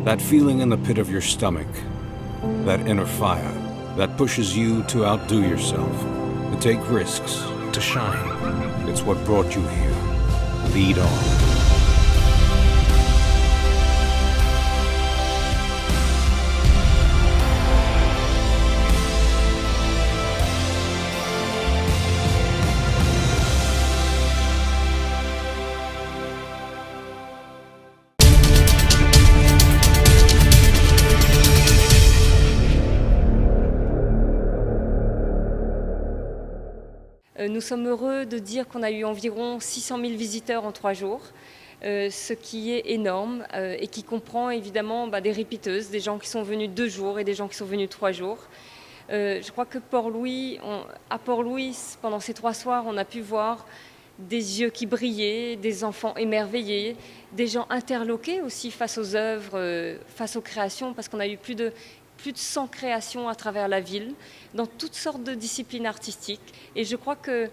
That feeling in the pit of your stomach, that inner fire, that pushes you to outdo yourself, to take risks, to shine. It's what brought you here. Lead on. Nous sommes heureux de dire qu'on a eu environ 600 000 visiteurs en 3 jours, ce qui est énorme et qui comprend évidemment des repeateuses, des gens qui sont venus 2 jours et des gens qui sont venus 3 jours. Je crois que à Port-Louis, pendant ces 3 soirs, on a pu voir des yeux qui brillaient, des enfants émerveillés, des gens interloqués aussi face aux œuvres, face aux créations, parce qu'on a eu plus de 100 créations à travers la ville, dans toutes sortes de disciplines artistiques. Et je crois que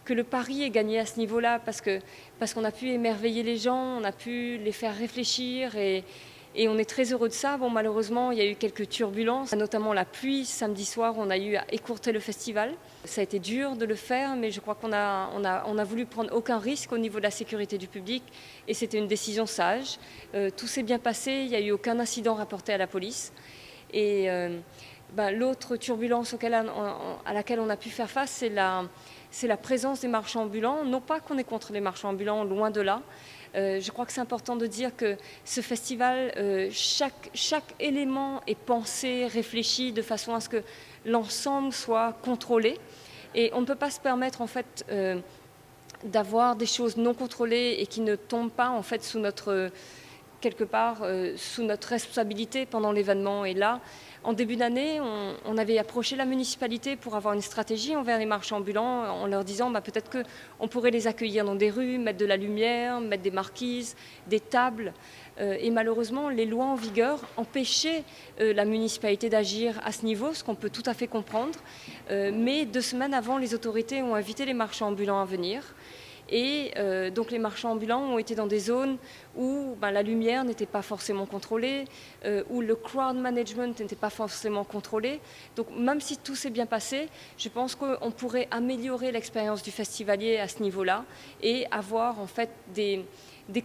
le pari est gagné à ce niveau-là, parce qu'on a pu émerveiller les gens, on a pu les faire réfléchir, et on est très heureux de ça. Bon, malheureusement, il y a eu quelques turbulences, notamment la pluie. Samedi soir, on a eu à écourter le festival. Ça a été dur de le faire, mais je crois qu'on a voulu prendre aucun risque au niveau de la sécurité du public, et c'était une décision sage. Tout s'est bien passé, il n'y a eu aucun incident rapporté à la police. Et l'autre turbulence à laquelle on a pu faire face, c'est la présence des marchands ambulants. Non pas qu'on est contre les marchands ambulants, loin de là. Je crois que c'est important de dire que ce festival, chaque élément est pensé, réfléchi de façon à ce que l'ensemble soit contrôlé. Et on ne peut pas se permettre en fait d'avoir des choses non contrôlées et qui ne tombent pas en fait sous notre responsabilité pendant l'événement. Et là, en début d'année, on avait approché la municipalité pour avoir une stratégie envers les marchands ambulants, en leur disant peut-être qu'on pourrait les accueillir dans des rues, mettre de la lumière, mettre des marquises, des tables. Et malheureusement, les lois en vigueur empêchaient la municipalité d'agir à ce niveau, ce qu'on peut tout à fait comprendre. Mais 2 semaines avant, les autorités ont invité les marchands ambulants à venir. Et donc les marchands ambulants ont été dans des zones où la lumière n'était pas forcément contrôlée, où le crowd management n'était pas forcément contrôlé. Donc même si tout s'est bien passé, je pense qu'on pourrait améliorer l'expérience du festivalier à ce niveau-là et avoir en fait des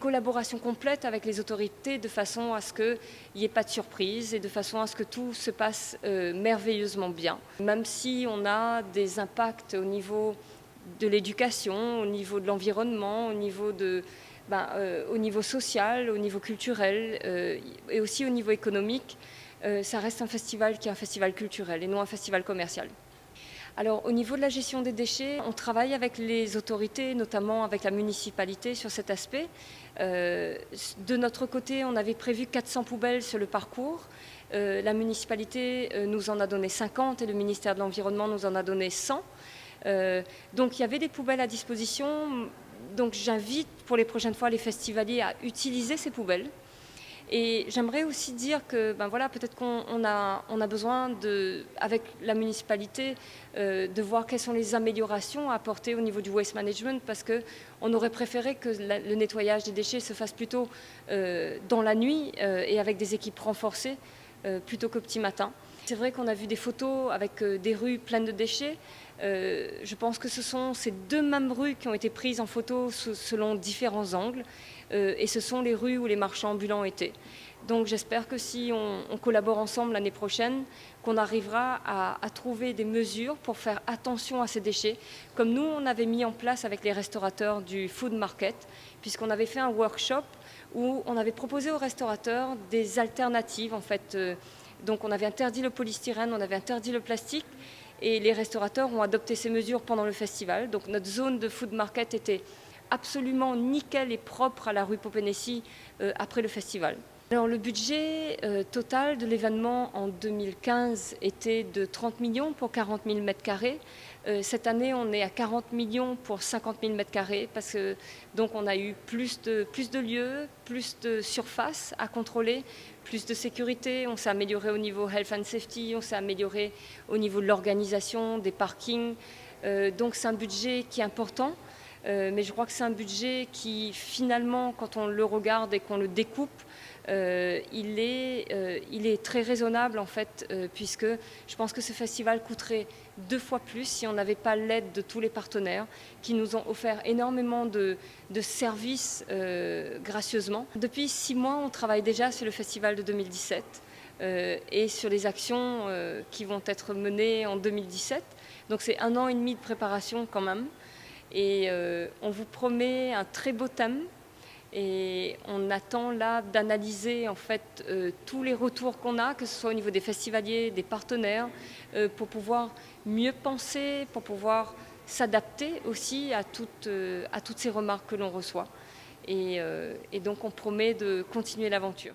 collaborations complètes avec les autorités de façon à ce qu'il n'y ait pas de surprise et de façon à ce que tout se passe merveilleusement bien. Même si on a des impacts au niveau de l'éducation, au niveau de l'environnement, au niveau social, au niveau culturel et aussi au niveau économique, ça reste un festival qui est un festival culturel et non un festival commercial. Alors au niveau de la gestion des déchets, on travaille avec les autorités, notamment avec la municipalité sur cet aspect. De notre côté, on avait prévu 400 poubelles sur le parcours. La municipalité nous en a donné 50 et le ministère de l'Environnement nous en a donné 100. Donc il y avait des poubelles à disposition, donc j'invite pour les prochaines fois les festivaliers à utiliser ces poubelles. Et j'aimerais aussi dire que peut-être qu'on a besoin avec la municipalité de voir quelles sont les améliorations à apporter au niveau du waste management, parce qu'on aurait préféré que le nettoyage des déchets se fasse plutôt dans la nuit et avec des équipes renforcées plutôt qu'au petit matin. C'est vrai qu'on a vu des photos avec des rues pleines de déchets. Je pense que ce sont ces 2 mêmes rues qui ont été prises en photo selon différents angles et ce sont les rues où les marchands ambulants étaient. Donc j'espère que si on collabore ensemble l'année prochaine, qu'on arrivera à trouver des mesures pour faire attention à ces déchets, comme nous on avait mis en place avec les restaurateurs du food market, puisqu'on avait fait un workshop où on avait proposé aux restaurateurs des alternatives en fait. Donc on avait interdit le polystyrène, on avait interdit le plastique, et les restaurateurs ont adopté ces mesures pendant le festival. Donc notre zone de food market était absolument nickel et propre à la rue Popénécy après le festival. Alors le budget total de l'événement en 2015 était de 30 millions pour 40 000 m². Cette année, on est à 40 millions pour 50 000 m², parce que donc on a eu plus de lieux, plus de surface à contrôler, plus de sécurité. On s'est amélioré au niveau health and safety, on s'est amélioré au niveau de l'organisation, des parkings. Donc c'est un budget qui est important. mais je crois que c'est un budget qui finalement, quand on le regarde et qu'on le découpe, il est très raisonnable en fait, puisque je pense que ce festival coûterait 2 fois plus si on n'avait pas l'aide de tous les partenaires qui nous ont offert énormément de services gracieusement. Depuis 6 mois, on travaille déjà sur le festival de 2017 et sur les actions qui vont être menées en 2017. Donc c'est 1 an et demi de préparation quand même. Et on vous promet un très beau thème. Et on attend là d'analyser en fait tous les retours qu'on a, que ce soit au niveau des festivaliers, des partenaires, pour pouvoir mieux penser, pour pouvoir s'adapter aussi à toutes ces remarques que l'on reçoit. Et donc on promet de continuer l'aventure.